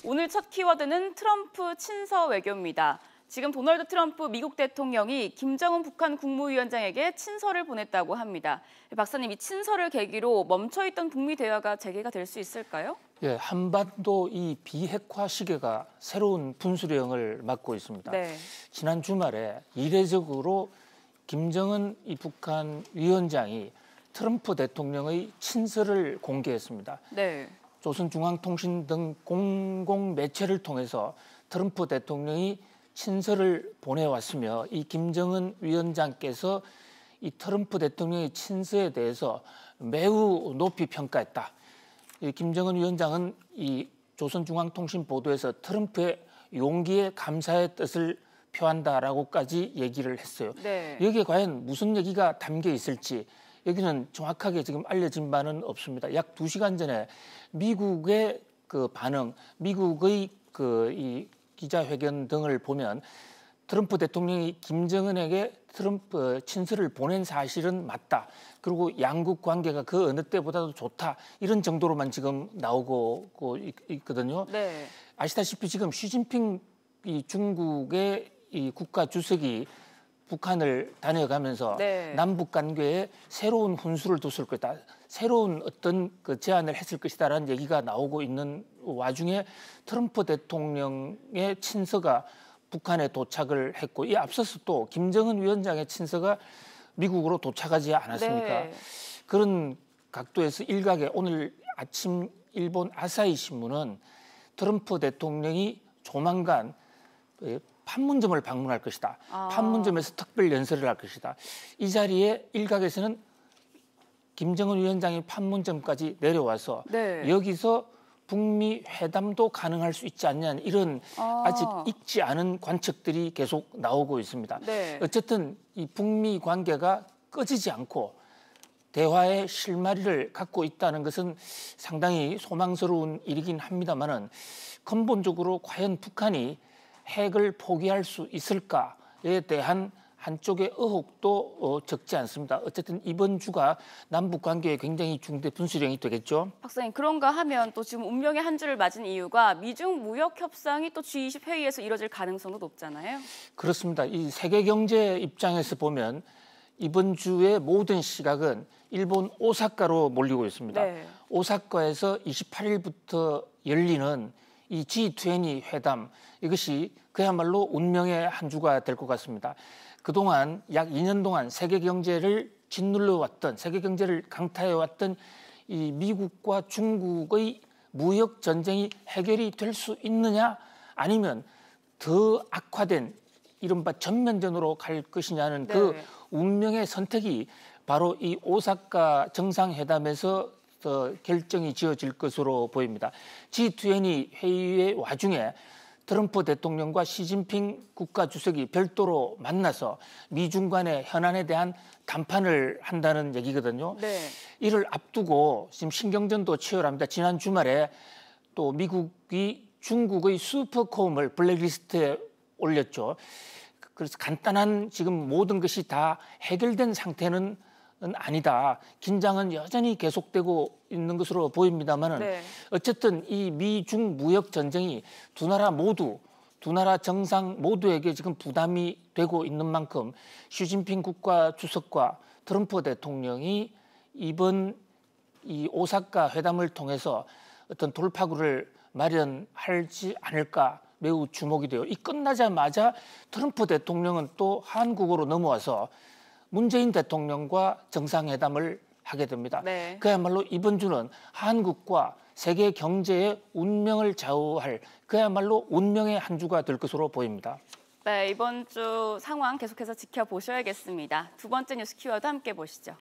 오늘 첫 키워드는 트럼프 친서 외교입니다. 지금 도널드 트럼프 미국 대통령이 김정은 북한 국무위원장에게 친서를 보냈다고 합니다. 박사님, 이 친서를 계기로 멈춰있던 북미 대화가 재개가 될 수 있을까요? 예, 한반도 이 비핵화 시계가 새로운 분수령을 맞고 있습니다. 네. 지난 주말에 이례적으로 김정은 이 북한 위원장이 트럼프 대통령의 친서를 공개했습니다. 네. 조선중앙통신 등 공공 매체를 통해서 트럼프 대통령이 친서를 보내왔으며 이 김정은 위원장께서 이 트럼프 대통령의 친서에 대해서 매우 높이 평가했다. 이 김정은 위원장은 이 조선중앙통신 보도에서 트럼프의 용기에 감사의 뜻을 표한다라고까지 얘기를 했어요. 네. 여기에 과연 무슨 얘기가 담겨 있을지 여기는 정확하게 지금 알려진 바는 없습니다. 약 2시간 전에 미국의 그 반응, 미국의 이 기자회견 등을 보면 트럼프 대통령이 김정은에게 트럼프 친서를 보낸 사실은 맞다. 그리고 양국 관계가 그 어느 때보다도 좋다. 이런 정도로만 지금 나오고 있거든요. 네. 아시다시피 지금 시진핑 이 중국의 이 국가 주석이 북한을 다녀가면서 네. 남북 관계에 새로운 훈수를 뒀을 거다. 새로운 어떤 그 제안을 했을 것이다라는 얘기가 나오고 있는 와중에 트럼프 대통령의 친서가 북한에 도착을 했고 이 앞서서 또 김정은 위원장의 친서가 미국으로 도착하지 않았습니까? 네. 그런 각도에서 일각에 오늘 아침 일본 아사히 신문은 트럼프 대통령이 조만간 판문점을 방문할 것이다. 판문점에서 특별 연설을 할 것이다. 이 자리에 일각에서는 김정은 위원장이 판문점까지 내려와서 네. 여기서 북미 회담도 가능할 수 있지 않냐는 이런 아직 익지 않은 관측들이 계속 나오고 있습니다. 네. 어쨌든 이 북미 관계가 꺼지지 않고 대화의 실마리를 갖고 있다는 것은 상당히 소망스러운 일이긴 합니다만은 근본적으로 과연 북한이 핵을 포기할 수 있을까에 대한 한쪽의 의혹도 적지 않습니다. 어쨌든 이번 주가 남북 관계에 굉장히 중대 분수령이 되겠죠. 박사님, 그런가 하면 또 지금 운명의 한 주를 맞은 이유가 미중 무역 협상이 또 G20 회의에서 이뤄질 가능성도 높잖아요. 그렇습니다. 이 세계 경제 입장에서 보면 이번 주의 모든 시각은 일본 오사카로 몰리고 있습니다. 네. 오사카에서 28일부터 열리는 이 G20 회담, 이것이 그야말로 운명의 한 주가 될 것 같습니다. 그동안 약 2년 동안 세계 경제를 짓눌러 왔던, 세계 경제를 강타해 왔던 이 미국과 중국의 무역 전쟁이 해결이 될 수 있느냐, 아니면 더 악화된 이른바 전면전으로 갈 것이냐는 네. 그 운명의 선택이 바로 이 오사카 정상회담에서 결정이 지어질 것으로 보입니다. G20 회의의 와중에 트럼프 대통령과 시진핑 국가주석이 별도로 만나서 미중 간의 현안에 대한 담판을 한다는 얘기거든요. 네. 이를 앞두고 지금 신경전도 치열합니다. 지난 주말에 또 미국이 중국의 슈퍼콤을 블랙리스트에 올렸죠. 그래서 간단한 지금 모든 것이 다 해결된 상태는 아니다. 긴장은 여전히 계속되고 있는 것으로 보입니다만은 네. 어쨌든 이 미중 무역 전쟁이 두 나라 정상 모두에게 지금 부담이 되고 있는 만큼 시진핑 국가 주석과 트럼프 대통령이 이번 이 오사카 회담을 통해서 어떤 돌파구를 마련하지 않을까 매우 주목이 돼요. 이 끝나자마자 트럼프 대통령은 또 한국으로 넘어와서 문재인 대통령과 정상회담을 하게 됩니다. 네. 그야말로 이번 주는 한국과 세계 경제의 운명을 좌우할 그야말로 운명의 한 주가 될 것으로 보입니다. 네, 이번 주 상황 계속해서 지켜보셔야겠습니다. 두 번째 뉴스 키워드 함께 보시죠.